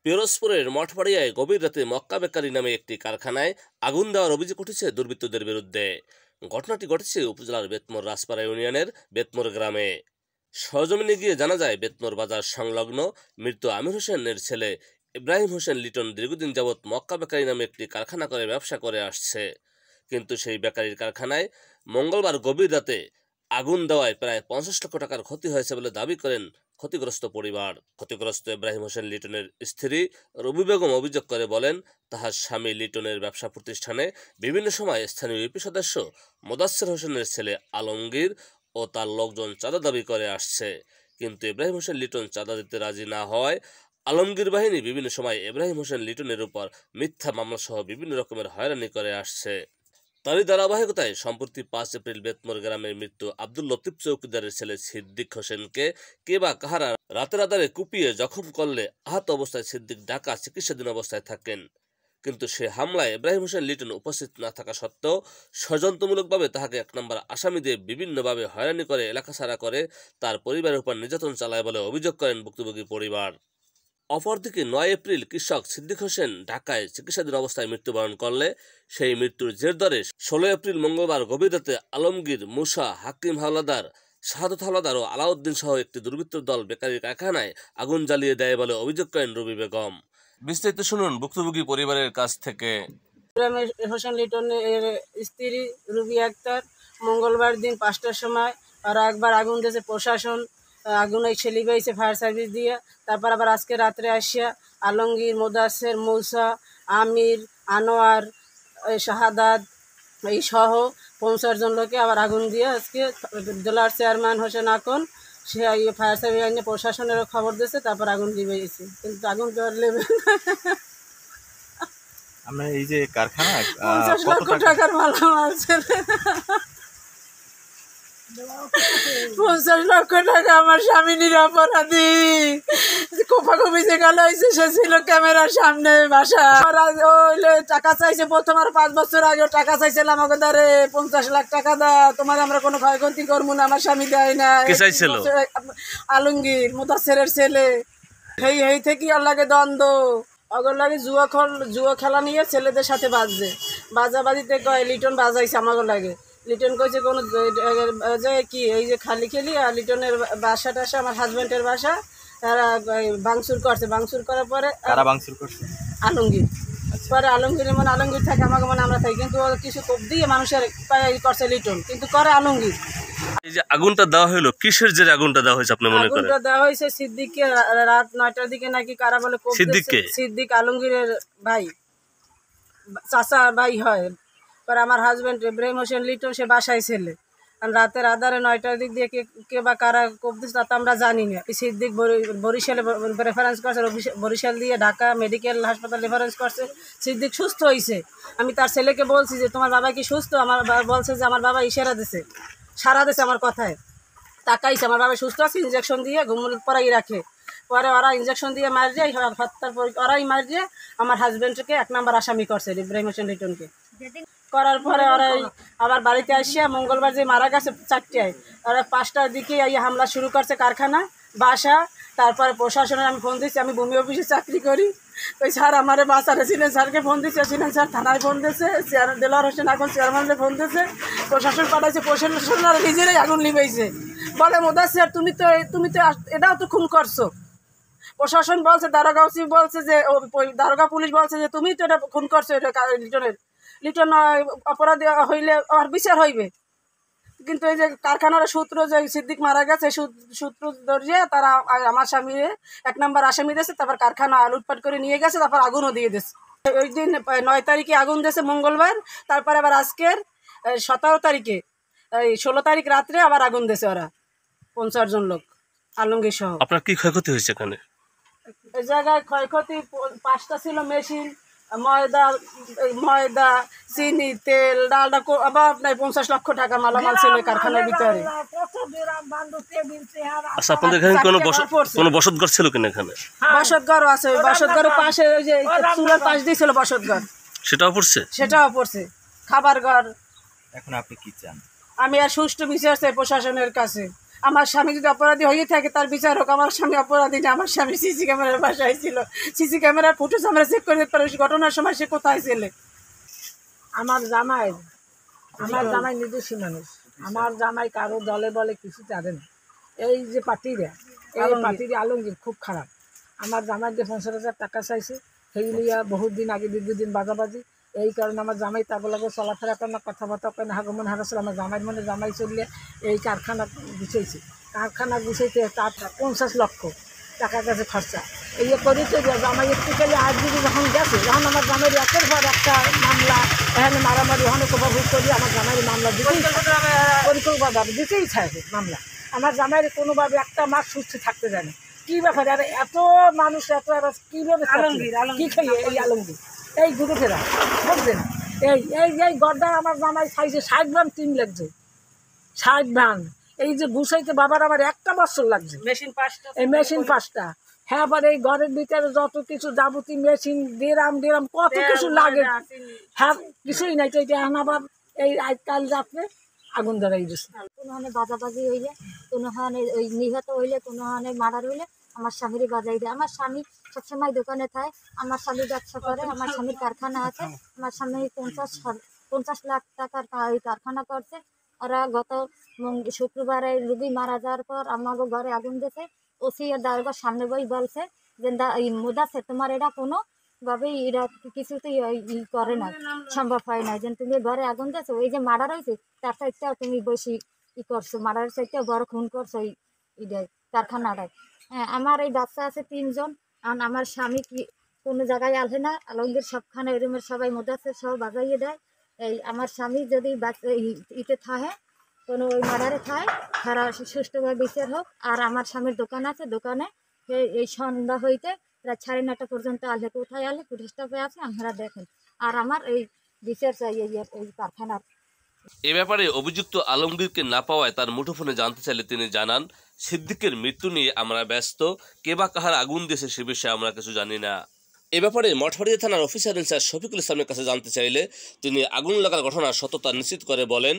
পিরোজপুরের মঠবাড়িয়ায় গভীর রাতে মক্কা বেকারি নামে একটি কারখানায় আগুন দেওয়ার অভিযোগ উঠেছে দুর্বৃত্তদের বিরুদ্ধে। ঘটনাটি ঘটেছে উপজেলার বেতমোর রাজপাড়া ইউনিয়নের বেতমোর গ্রামে। সরজমিনে গিয়ে জানা যায়, বেতমোর বাজার সংলগ্ন মৃত আমির হোসেনের ছেলে ইব্রাহিম হোসেন লিটন দীর্ঘদিন যাবৎ মক্কা বেকারি নামে একটি কারখানা করে ব্যবসা করে আসছে। কিন্তু সেই বেকারির কারখানায় মঙ্গলবার গভীর রাতে আগুন দেওয়ায় প্রায় 50 লক্ষ টাকার ক্ষতি হয়েছে বলে দাবি করেন ক্ষতিগ্রস্ত পরিবার। ক্ষতিগ্রস্ত ইব্রাহিম হোসেন লিটনের স্ত্রী রবি বেগম অভিযোগ করে বলেন, তাহার স্বামী লিটনের ব্যবসা প্রতিষ্ঠানে বিভিন্ন সময় স্থানীয় ইউপি সদস্য মোদাচ্ছের হোসেনের ছেলে আলমগীর ও তার লোকজন চাঁদা দাবি করে আসছে। কিন্তু ইব্রাহিম হোসেন লিটন চাঁদা দিতে রাজি না হওয়ায় আলমগীর বাহিনী বিভিন্ন সময় ইব্রাহিম হোসেন লিটনের উপর মিথ্যা মামলা সহ বিভিন্ন রকমের হয়রানি করে আসছে। তারই ধারাবাহিকতায় সম্প্রতি 5 এপ্রিল বেতমোর গ্রামের মৃত্যু আব্দুল লতিফ চৌকিদারের ছেলে সিদ্দিক হোসেনকে কে বা কাহারা রাতের আধারে কুপিয়ে জখম করলে আহত অবস্থায় সিদ্দিক ঢাকা চিকিৎসাধীন অবস্থায় থাকেন। কিন্তু সে হামলায় ইব্রাহিম হোসেন লিটন উপস্থিত না থাকা সত্ত্বেও ষড়যন্ত্রমূলকভাবে তাহাকে 1 নম্বর আসামি দিয়ে বিভিন্নভাবে হয়রানি করে এলাকা ছাড়া করে তার পরিবারের উপর নির্যাতন চালায় বলে অভিযোগ করেন ভুক্তভোগী পরিবার। অপরদিকে 9 এপ্রিল কৃষক সিদ্দিক হোসেন ঢাকায় চিকিৎসাধীন অবস্থায় মৃত্যুবরণ করলে সেই মৃত্যুর জের ধরে 16 এপ্রিল মঙ্গলবার গভীর রাতে আলমগীর, মুসা, হাকিম হাওলাদার, শাহাদত হাওলাদার ও আলাউদ্দিন সহ একটি দুর্বৃত্ত দল বেকারির কারখানায় আগুন জ্বালিয়ে দেয় বলে অভিযোগ করেন রবি বেগম। বিস্তারিত শুনুন ভুক্তভোগী পরিবারের কাছ থেকে। হোসেন লিটনের স্ত্রী রুবি আক্তার মঙ্গলবার দিন 5টার সময় আর একবার আগুন দিয়েছে প্রশাসন, আগুন ছেলে পেয়েছে ফায়ার সার্ভিস দিয়ে। তারপর আবার আজকে রাত্রে আসিয়া আলমগীর, মোদাচ্ছের, মৌসা, আমির, আনোয়ার, শাহাদাত এই সহ 50 জন লোকে আবার আগুন দিয়ে আজকে জেলার চেয়ারম্যান হোসেন আকন সে ফায়ার সার্ভিস আইনে প্রশাসনেরও খবর দিয়েছে। তারপর আগুন লিবে গেছে, কিন্তু আগুন তো আর লেবে আমরা এই যে কারখানা 50 লক্ষ টাকার মালামাল ছেলে 50 লক্ষ টাকা। আমার স্বামী নিরাপরাধী, কোপাকুপি যে গেল হয়েছে সে ছিল ক্যামেরার সামনে বাসা। টাকা চাইছে প্রথম, আর 5 বছর আগে টাকা চাইছিলাম আমাকে দ্বারে 50 লাখ টাকা দা, তোমার আমরা কোনো ক্ষয়ক্ষতি করবো না। আমার স্বামী দেয় না। আলমগীর মোদাচ্ছেরের ছেলে এই থেকে আর লাগে দ্বন্দ্ব, অগর লাগে জুয়া খেলা নিয়ে ছেলেদের সাথে বাজাবাজিতে কয় লিটন বাজাইছে আমাকে লাগে। লিটন কইছে কোনো কি এই যে খালি খেলি, আর লিটনের বাসা টাসা আমার হাজব্যান্ডের বাসা তারা ভাঙচুর করছে। ভাঙচুর করার পরে আলমগীর পরে আলমগীরের মনে আলমগীর থাকে, আমাকে মনে আমরা থাকি, কিন্তু কিছু কোপ দিয়ে মানুষের করছে লিটন, কিন্তু করে আলমগীর। এই যে আগুনটা দেওয়া হলো কিসের জেরে আগুনটা দেওয়া হয়েছে আপনি মনে করেন? আগুনটা দেওয়া হয়েছে সিদ্দিককে রাত 9টার দিকে নাকি কারা বলে কোপ দিয়েছে। সিদ্দিক আলমগীরের ভাই, চাচা ভাই হয়। পরে আমার হাজব্যান্ড ইব্রাহিম হোসেন লিটন সে বাসায় ছেলে, রাতের আধারে 9টার দিক দিয়ে কে বা কারা কোপ দিচ্ছে তা তো আমরা জানি না। সিদ্দিক বরিশালে রেফারেন্স করছে, বরিশাল দিয়ে ঢাকা মেডিকেল হাসপাতাল রেফারেন্স করছে। সিদ্দিক সুস্থ হয়েছে। আমি তার ছেলেকে বলছি যে তোমার বাবা কি সুস্থ? আমার বলছে যে আমার বাবা ইশারা দিছে, সারা দিছে আমার কথায়, তাকাইছে আমার বাবা সুস্থ আছে, ইঞ্জেকশন দিয়ে ঘুমুর পরাই রাখে। পরে ওরা ইঞ্জেকশন দিয়ে মার যায়, হত্যার পর ওরাই মার দিয়ে আমার হাজব্যান্ডকে 1 নম্বর আসামি করছে ইব্রাহিম হোসেন লিটনকে। করার পরে ওরাই আবার বাড়িতে আসিয়া মঙ্গলবার যে মারা গেছে 4টায়, ওরা 5টার দিকে এই হামলা শুরু করছে কারখানা, বাসা। তারপরে প্রশাসনের আমি ফোন দিচ্ছি, আমি ভূমি অফিসে চাকরি করি, ওই স্যার আমারে বাসারে ছিলেন, স্যারকে ফোন দিচ্ছে, ছিলেন স্যার থানায় ফোন দিয়েছে, দেলোয়ার হোসেন এখন চেয়ারম্যানকে ফোন দিয়েছে, প্রশাসন পাঠাইছে, প্রশাসন নিজেরাই আগুন লিবেছে। বলে মোদাচ্ছের তুমি তো এটাও তো খুন করছো। প্রশাসন বলছে, দারোগা বলছে যে দারোগা পুলিশ বলছে যে তুমি তো এটা খুন করছো, এটা লিটন অপরাধী হইলে আর বিচার হইবে। কিন্তু এই যে কারখানার সূত্র যে সিদ্দিক মারা গেছে, সূত্র ধরিয়ে তারা আমার স্বামী 1 নম্বর আসামি দিয়েছে। তারপর কারখানা লুটপাট করে নিয়ে গেছে, তারপর আগুনও দিয়ে দিয়েছে। ওই দিন 9 তারিখে আগুন দিয়েছে মঙ্গলবার। তারপরে আবার আজকের 17 তারিখে 16 তারিখ রাত্রে আবার আগুন দিয়েছে ওরা 50 জন লোক আলমগীর সহ। আপনার কি ক্ষয়ক্ষতি হয়েছে এখানে? এই জায়গায় ক্ষয়ক্ষতি 5টা ছিল মেশিন, ময়দা, চিনি, তেল, ডালটা অভাব নাই। 50 লক্ষ টাকা মালামাল ছিল কারখানার ভিতরে। আচ্ছা, আপনাদের এখানে কোনো বসতঘর ছিল কিনা? এখানে বসতঘরও আছে, বসতঘরের পাশে ওই যে চুলার পাশ দিয়ে ছিল বসতঘর, সেটাও পড়ছে। খাবার ঘর। এখন আপনি কি চান? আমি আর সুষ্ঠু বিচার চাই প্রশাসনের কাছে। আমার স্বামী যদি অপরাধী হয়ে থাকে তার বিচার হোক। আমার স্বামী অপরাধী না, আমার স্বামী সিসি ক্যামেরার বাসায় ছিল, সিসি ক্যামেরার ফুটেজ আমরা চেক করে দিতে পারি ঘটনার সময় সে কোথায় ছিল। আমার জামাই নিজস্ব মানুষ, আমার জামাই কারো দলে বলে কিছু জানে না। এই যে পার্টিরা, এই পার্টির আলমগীর খুব খারাপ। আমার জামাই যে 50,000 টাকা চাইছে, সেইগুলিয়া বহুত দিন আগে দীর্ঘদিন বাজাবাজি। এই কারণে আমার জামাই তার বলে চলাফেরা করে না, কথাবার্তা করে না, হাগমন হারাছিল। আমার জামাইয়ের মনে জামাই চললে এই কারখানা গুছাইছে, কারখানা গুছাইতে তার 50 লক্ষ টাকার কাছে খরচা। এই করেছে জামাই একটু খেলে আজ দিদি যখন গেছে, যখন আমার জামাইয়ের একের পর একটা মামলা, এখানে মারামারি ওখানে কোভাবে করি, আমার জামাইয়ের মামলা পরিকল্পনাভাবে দিতেই থাকে মামলা। আমার জামাইয়ের কোনোভাবে একটা মাস সুস্থ থাকতে যায় না। কী ব্যাপারে? আর এত মানুষ এত কীভাবে কী খেয়ে এই আলমগীর এই গুরুফেরা বুঝলেন? এই গড্ডা আমার জামাই খাইছে 60 ভান 3 লাগছে, 60 ভান। এই যে গুছাইতে বাবার আমার 1 বছর লাগছে, এই মেশিন 5টা। হ্যাঁ, আবার এই ঘরের ভিতরে যত কিছু যাবতীয় মেশিন ডেরাম কত কিছু লাগে, হ্যাঁ কিছুই নাই। তো এটা আবার এই আজকাল রাত্রে আগুন ধরাই দিচ্ছে। কোনো হানে বাজাবাজি হইলে, কোনো হানে ওই নিহত হইলে, কোনো হানে মারার হইলে আমার স্বামীরই বাজাই দেয়। আমার স্বামী সবসময় দোকানে থাকে, আমার স্বামী ব্যবসা করে, আমার স্বামীর কারখানা আছে। আমার স্বামী 50 লাখ টাকার এই কারখানা করছে। ওরা গত শুক্রবারে রুগী মারা যাওয়ার পর আমাকে ঘরে আগুন দিয়েছে। ওসি আর দারোগার সামনে বই বলছে যে মুদাছে তোমার এটা কোনোভাবেই এরা কিছুতেই করে না, সম্ভব হয় না, যে তুমি ঘরে আগুন দিয়েছো। ওই যে মার্ডার হয়েছে তার সাইডটাও তুমি বেশি করছো, মার্ডারের সাইডটাও বড় খুন করছো এই কারখানাটায়। হ্যাঁ, আমার এই বাচ্চা আছে 3 জন। আর আমার স্বামী কি কোনো জায়গায় আসে না, আলমগীর সবখানে রুমের সবাই মুদাছে সব বাজাইয়ে দেয়। এই আমার স্বামী যদি ইতে থাকে, কোনো ওই মার্ডারে থাকে, তারা সুষ্ঠুভাবে বিচার হোক। আর আমার স্বামীর দোকান আছে, দোকানে এই সন্ধ্যা হইতে প্রায় 9:30 পর্যন্ত আলে, কোথায় আলে পুলিশটাপে আছে আপনারা দেখেন। আর আমার এই বিচার চাই এই কারখানার। এ ব্যাপারে অভিযুক্ত আলমগীরকে না পাওয়ায় তার মুঠোফোনে জানতে চাইলে তিনি জানান, সিদ্দিকের মৃত্যু নিয়ে আমরা ব্যস্ত, কে বা কাহার আগুন দিয়েছে সে বিষয়ে আমরা কিছু জানি না। এ ব্যাপারে মঠবাড়িয়া থানার অফিসার ইনচার্জ শফিকুল ইসলামের কাছে জানতে চাইলে তিনি আগুন লাগার ঘটনার সত্যতা নিশ্চিত করে বলেন,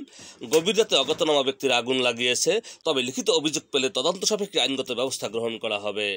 গভীর রাতে অজ্ঞাতনামা ব্যক্তির আগুন লাগিয়েছে, তবে লিখিত অভিযোগ পেলে তদন্ত সাপেক্ষে আইনগত ব্যবস্থা গ্রহণ করা হবে।